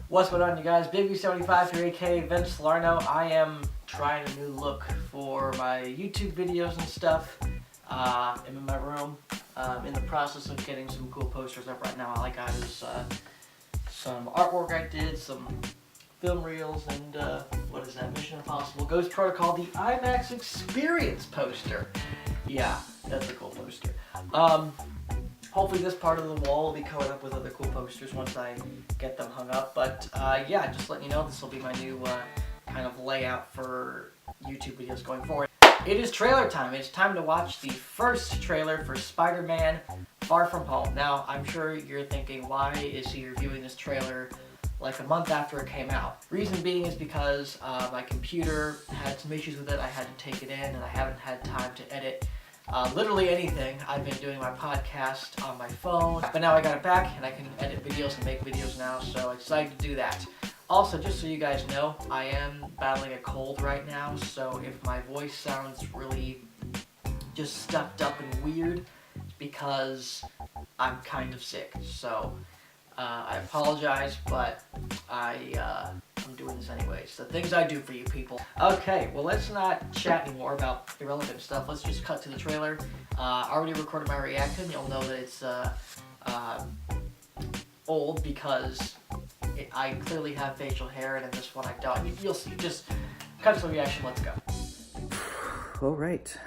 What's going on, you guys? Big75 here, aka Vince Salerno. I am trying a new look for my YouTube videos and stuff. I'm in my room, in the process of getting some cool posters up right now. All I got is some artwork I did, some film reels, and what is that? Mission Impossible Ghost Protocol, the IMAX Experience poster. Yeah, that's a cool poster. Hopefully this part of the wall will be covered up with other cool posters once I get them hung up. But yeah, just letting you know, this will be my new kind of layout for YouTube videos going forward. It is trailer time. It's time to watch the first trailer for Spider-Man Far From Home. Now, I'm sure you're thinking, why is he reviewing this trailer like a month after it came out? Reason being is because my computer had some issues with it. I had to take it in, and I haven't had time to edit literally anything. I've been doing my podcast on my phone, but now I got it back and I can edit videos and make videos now, so excited to do that. Also, just so you guys know, I am battling a cold right now, so if my voice sounds really just stuffed up and weird, it's because I'm kind of sick. So I apologize, but I'm doing this anyways. The things I do for you people. Okay, well, let's not chat anymore about irrelevant stuff. Let's just cut to the trailer. I already recorded my reaction. You'll know that it's old because I clearly have facial hair, and in this one I don't. You'll see. Just cut to the reaction. Let's go. All right.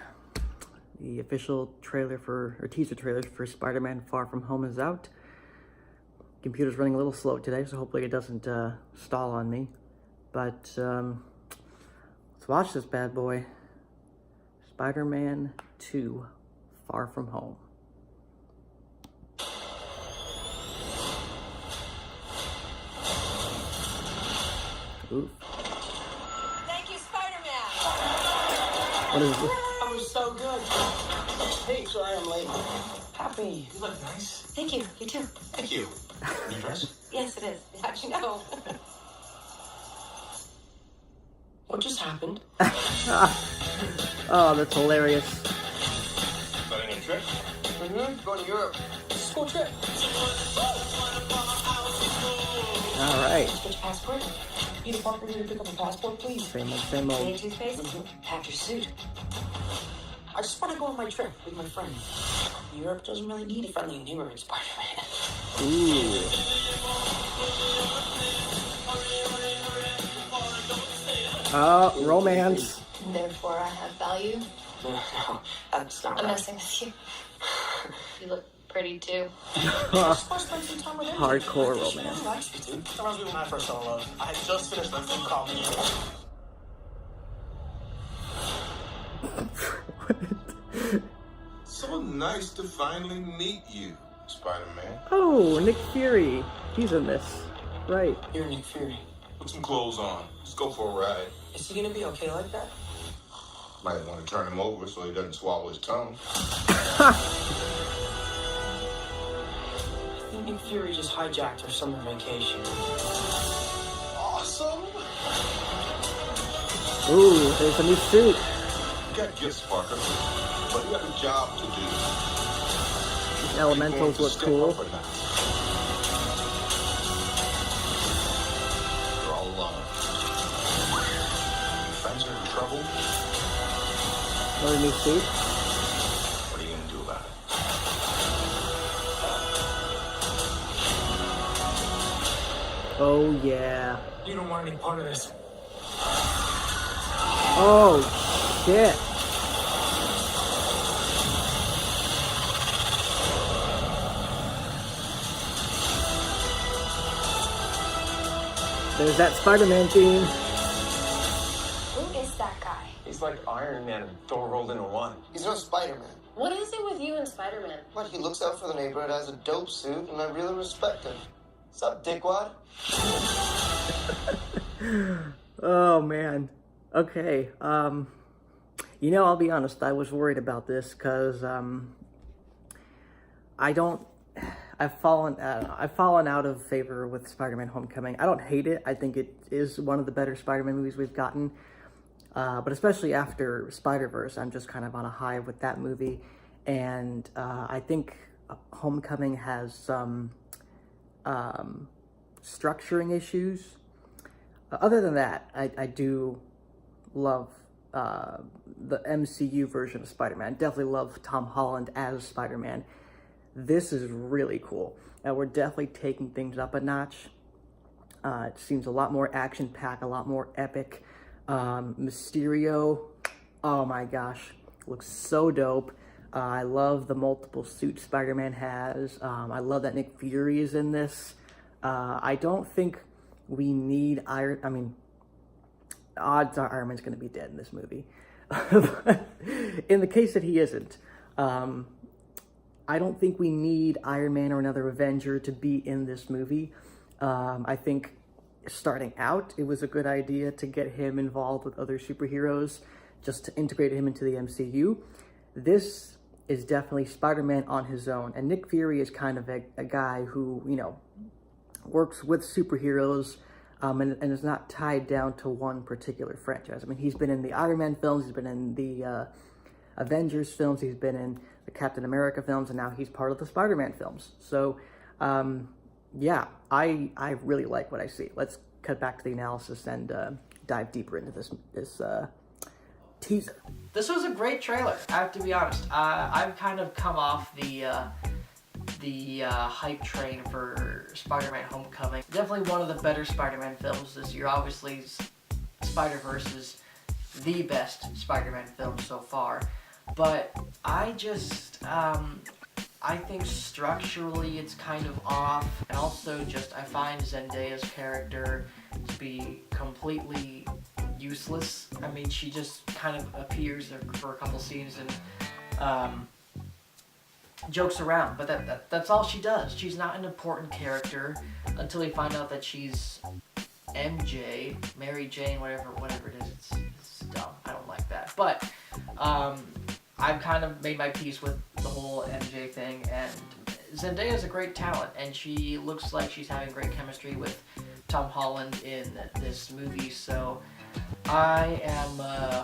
The official trailer or teaser trailer for Spider-Man Far From Home is out. Computer's running a little slow today, so hopefully it doesn't stall on me. But let's watch this bad boy. Spider-Man 2, Far From Home. Ooh. Thank you, Spider-Man! What is this? That was so good. Hey, sorry I'm late. Happy. You look nice. Thank you. You too. Thank you. Your dress? Yes, it is. How'd you know? What just happened? Oh, that's hilarious. Planning a trip? Mm-hmm. Going to Europe. School trip. All right. Switch passport? Peter Parker, will you pick up a passport, please? Same old, same old. Need toothpaste? Pack your suit. I just want to go on my trip with my friends. Europe doesn't really need a friendly neighborhood Spider-Man. Ooh. Romance. Therefore, I have value. No, that's not I'm right. messing with you. You look pretty, too. Hardcore romance. That reminds me when I first fell in love. I had just finished my film college. So nice to finally meet you, Spider-Man. Oh, Nick Fury. He's in this. Right. You're Nick Fury. Put some clothes on. Just go for a ride. Is he gonna be okay like that? Might want to turn him over so he doesn't swallow his tongue. I think Nick Fury just hijacked our summer vacation. Awesome! Ooh, there's a new suit. You got gifts, Parker, but you have a job to do. These elementals look cool. You're all alone. Your friends are in trouble. Another new suit. What are you going to do about it? Oh, yeah. You don't want any part of this. Oh, shit. There's that Spider-Man theme. Who is that guy? He's like Iron Man and Thor rolled into one. He's not Spider-Man. What is it with you and Spider-Man? But he looks out for the neighborhood, has a dope suit, and I really respect him. What's up, dickwad? Oh, man. Okay. You know, I'll be honest, I was worried about this because I've fallen out of favor with Spider-Man Homecoming. I don't hate it. I think it is one of the better Spider-Man movies we've gotten. But especially after Spider-Verse, I'm just kind of on a high with that movie. And I think Homecoming has some structuring issues. Other than that, I do love the MCU version of Spider-Man. Definitely love Tom Holland as Spider-Man. This is really cool. We're definitely taking things up a notch. It seems a lot more action-packed, a lot more epic. Mysterio, oh my gosh, looks so dope. I love the multiple suits Spider-Man has. I love that Nick Fury is in this. I don't think we need odds are Iron Man's going to be dead in this movie. But in the case that he isn't, I don't think we need Iron Man or another Avenger to be in this movie. I think starting out, it was a good idea to get him involved with other superheroes, just to integrate him into the MCU. This is definitely Spider-Man on his own, and Nick Fury is kind of a guy who, you know, works with superheroes, and is not tied down to one particular franchise. I mean, he's been in the Iron Man films, he's been in the Avengers films, he's been in the Captain America films, and now he's part of the Spider-Man films. So, yeah, I really like what I see. Let's cut back to the analysis and dive deeper into this teaser. This was a great trailer, I have to be honest. I've kind of come off the hype train for Spider-Man Homecoming. Definitely one of the better Spider-Man films this year. Obviously, Spider-Verse is the best Spider-Man film so far. But I just, I think structurally it's kind of off. And also just, I find Zendaya's character to be completely useless. I mean, she just kind of appears for a couple scenes and jokes around, but that's all she does. She's not an important character until we find out that she's MJ, Mary Jane, whatever it is. It's dumb. I don't like that. But I've kind of made my peace with the whole MJ thing, and Zendaya is a great talent, and she looks like she's having great chemistry with Tom Holland in this movie, so I am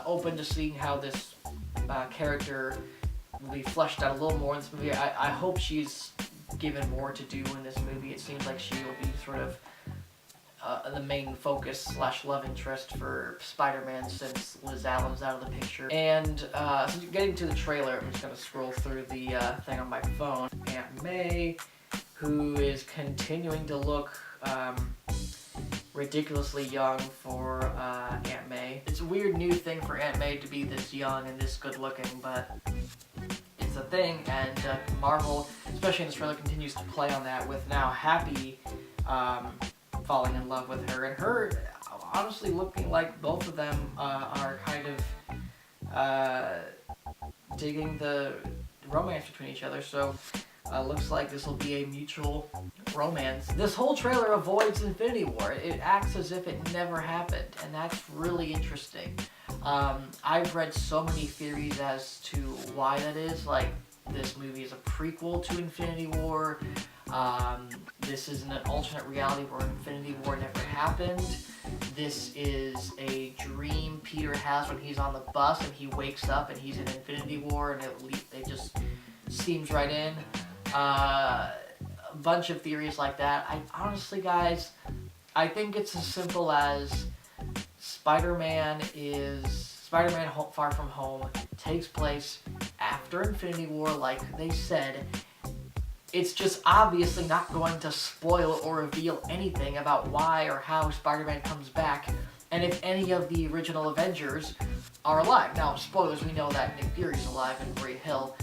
open to seeing how this character will be fleshed out a little more in this movie. I hope she's given more to do in this movie. It seems like she will be sort of the main focus / love interest for Spider-Man since Liz Allen's out of the picture. And so getting to the trailer, I'm just going to scroll through the thing on my phone. Aunt May, who is continuing to look ridiculously young for Aunt May. It's a weird new thing for Aunt May to be this young and this good looking, but it's a thing, and Marvel, especially in this trailer, continues to play on that with now Happy falling in love with her, and her honestly looking like both of them are kind of digging the romance between each other, so looks like this will be a mutual romance. This whole trailer avoids Infinity War. It acts as if it never happened, and that's really interesting. I've read so many theories as to why that is, like this movie is a prequel to Infinity War, this isn't an alternate reality where Infinity War never happened, this is a dream Peter has when he's on the bus and he wakes up and he's in Infinity War, and it just seems right in. A bunch of theories like that. Honestly, guys, I think it's as simple as Spider-Man Far From Home takes place after Infinity War, like they said. It's just obviously not going to spoil or reveal anything about why or how Spider-Man comes back, and if any of the original Avengers are alive. Now, spoilers, we know that Nick Fury's alive in Great Hill,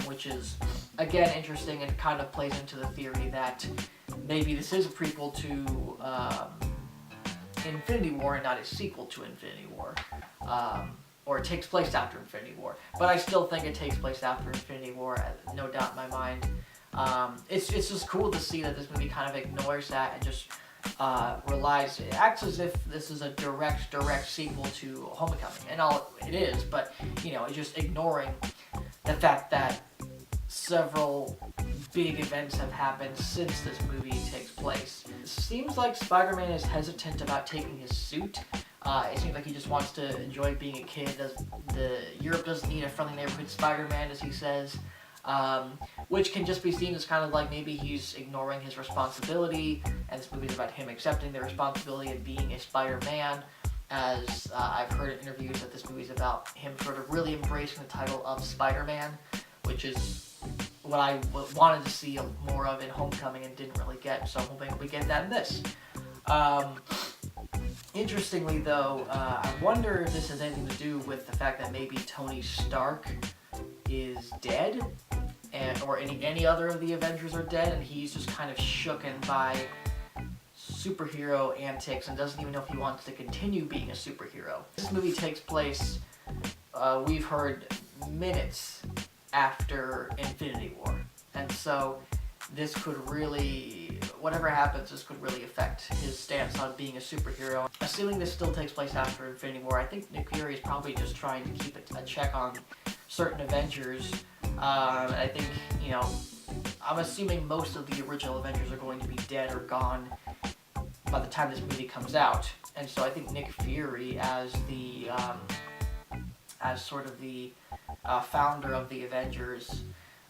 which is, again, interesting and kind of plays into the theory that maybe this is a prequel to Infinity War and not a sequel to Infinity War. Or it takes place after Infinity War. But I still think it takes place after Infinity War, no doubt in my mind. It's just cool to see that this movie kind of ignores that and just it acts as if this is a direct sequel to Homecoming. And all it is, but, you know, it's just ignoring the fact that several big events have happened since this movie takes place. It seems like Spider-Man is hesitant about taking his suit. It seems like he just wants to enjoy being a kid. Europe doesn't need a friendly neighborhood Spider-Man, as he says. which can just be seen as kind of like maybe he's ignoring his responsibility, and this movie is about him accepting the responsibility of being a Spider-Man, as I've heard in interviews that this movie is about him sort of really embracing the title of Spider-Man, which is what I wanted to see more of in Homecoming and didn't really get, so I'm hoping we get that in this. Interestingly though, I wonder if this has anything to do with the fact that maybe Tony Stark is dead, or any other of the Avengers are dead, and he's just kind of shooken by superhero antics and doesn't even know if he wants to continue being a superhero. This movie takes place, we've heard, minutes after Infinity War, and so this could really, whatever happens, this could really affect his stance on being a superhero. Assuming this still takes place after Infinity War, I think Nick Fury is probably just trying to keep a check on certain Avengers. I think, you know, I'm assuming most of the original Avengers are going to be dead or gone by the time this movie comes out, and so I think Nick Fury, as the as sort of the founder of the Avengers,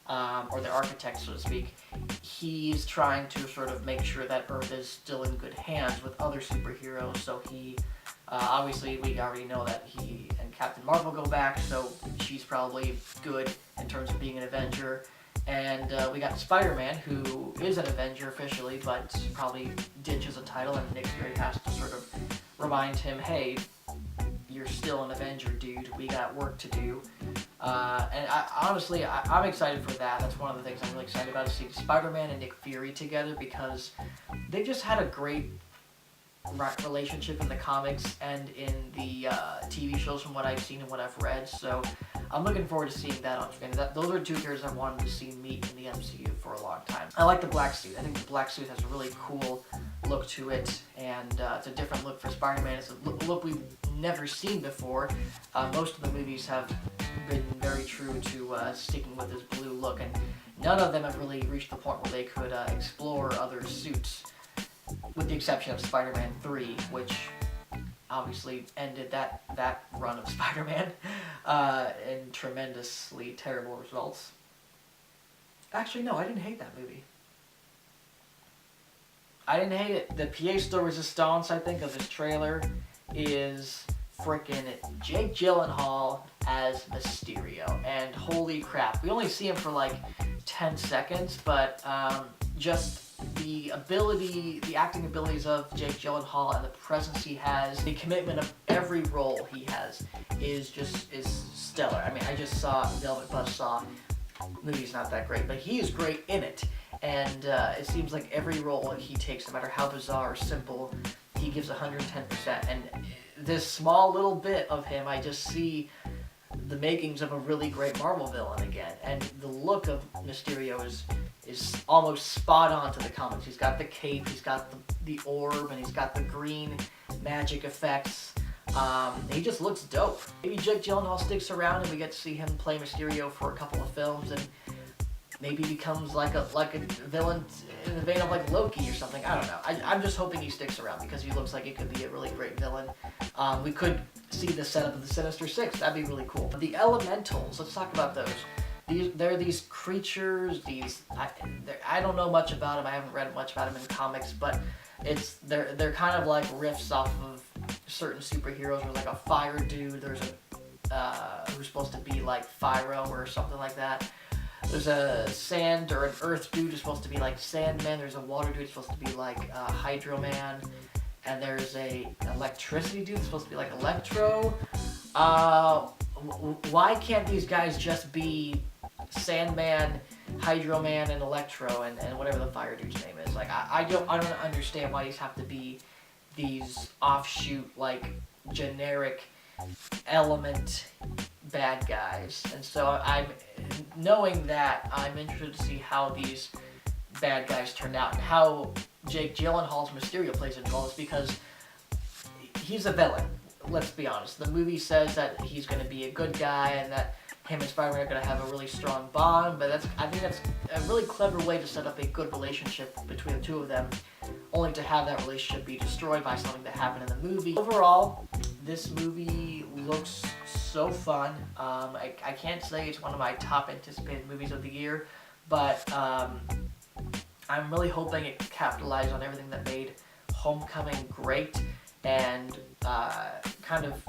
or the architect, so to speak, he's trying to sort of make sure that Earth is still in good hands with other superheroes. So he, obviously, we already know that he and Captain Marvel go back, so she's probably good in terms of being an Avenger. And we got Spider-Man, who is an Avenger officially, but probably ditches a title, and Nick Fury has to sort of remind him, hey, you're still an Avenger, dude. We got work to do. And honestly, I'm excited for that. That's one of the things I'm really excited about, is seeing Spider-Man and Nick Fury together, because they've just had a great relationship in the comics and in the TV shows from what I've seen and what I've read. So I'm looking forward to seeing that on screen. Those are two characters I wanted to see meet in the MCU for a long time. I like the black suit. I think the black suit has a really cool look to it, and it's a different look for Spider-Man. It's a look we've never seen before. Most of the movies have been very true to sticking with this blue look, and none of them have really reached the point where they could explore other suits, with the exception of Spider-Man 3, which obviously ended that run of Spider-Man in tremendously terrible results. Actually, no, I didn't hate that movie. I didn't hate it. The pièce de résistance, I think, of this trailer is frickin' Jake Gyllenhaal as Mysterio. And holy crap, we only see him for like 10 seconds, but just the ability, the acting abilities of Jake Gyllenhaal and the presence he has, the commitment of every role he has is stellar. I mean, I just saw Velvet Buzzsaw. The movie's not that great, but he is great in it. And it seems like every role he takes, no matter how bizarre or simple, he gives 110%. And this small little bit of him, I just see the makings of a really great Marvel villain again. And the look of Mysterio is almost spot on to the comics. He's got the cape, he's got the orb, and he's got the green magic effects. He just looks dope. Maybe Jake Gyllenhaal sticks around and we get to see him play Mysterio for a couple of films, and maybe becomes like a villain in the vein of like Loki or something. I don't know. I'm just hoping he sticks around, because he looks like he could be a really great villain. We could see the setup of the Sinister Six. That'd be really cool. The Elementals, let's talk about those. They're these creatures, I don't know much about them, I haven't read much about them in comics, but they're kind of like riffs off of certain superheroes. There's like a fire dude, there's a who's supposed to be like Pyro or something like that. There's a sand or an earth dude who's supposed to be like Sandman, there's a water dude who's supposed to be like Hydro Man, and there's a electricity dude who's supposed to be like Electro. Why can't these guys just be Sandman, Hydro Man, and Electro, and whatever the fire dude's name is? Like, I don't understand why these have to be these offshoot, like, generic element bad guys. And so knowing that, I'm interested to see how these bad guys turn out, and how Jake Gyllenhaal's Mysterio plays into all this, because he's a villain. Let's be honest. The movie says that he's going to be a good guy and that him and Spider-Man are going to have a really strong bond, but I think that's a really clever way to set up a good relationship between the two of them, only to have that relationship be destroyed by something that happened in the movie. Overall, This movie looks so fun. I can't say it's one of my top anticipated movies of the year, but I'm really hoping it capitalized on everything that made Homecoming great, and kind of,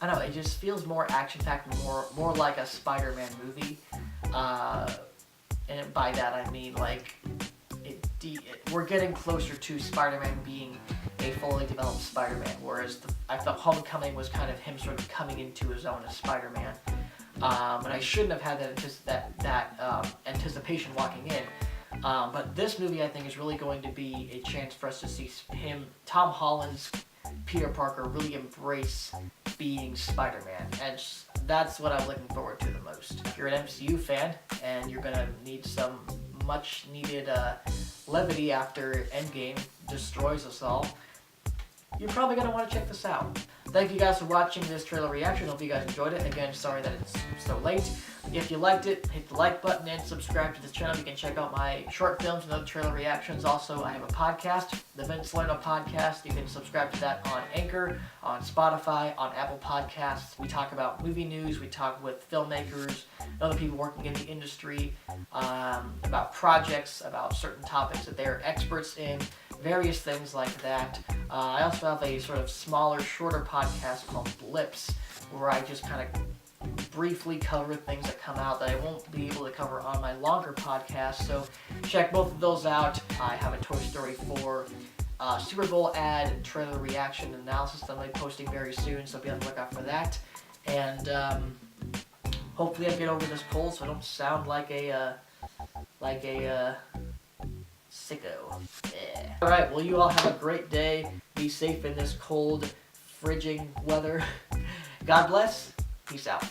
I don't know, it just feels more action-packed, more like a Spider-Man movie. And by that I mean, like, we're getting closer to Spider-Man being a fully developed Spider-Man, whereas I thought Homecoming was kind of him sort of coming into his own as Spider-Man. And I shouldn't have had that anticipation walking in. But this movie, I think, is really going to be a chance for us to see Tom Holland's Peter Parker, really embrace being Spider-Man. And that's what I'm looking forward to the most. If you're an MCU fan and you're going to need some much needed levity after Endgame destroys us all, you're probably going to want to check this out. Thank you guys for watching this trailer reaction. Hope you guys enjoyed it. Again, sorry that it's so late. If you liked it, hit the like button and subscribe to this channel. You can check out my short films and other trailer reactions. Also, I have a podcast, the Vince Salerno Podcast. You can subscribe to that on Anchor, on Spotify, on Apple Podcasts. We talk about movie news. We talk with filmmakers and other people working in the industry about projects, about certain topics that they're experts in, various things like that. I also have a sort of smaller, shorter podcast called Blips, where I just kind of briefly cover things that come out that I won't be able to cover on my longer podcast. So check both of those out. I have a Toy Story 4 Super Bowl ad trailer reaction analysis that I'll be posting very soon, so be on the lookout for that. And hopefully I get over this cold so I don't sound like a sicko. Yeah. Alright, well, you all have a great day. Be safe in this cold, frigid weather. God bless. Peace out.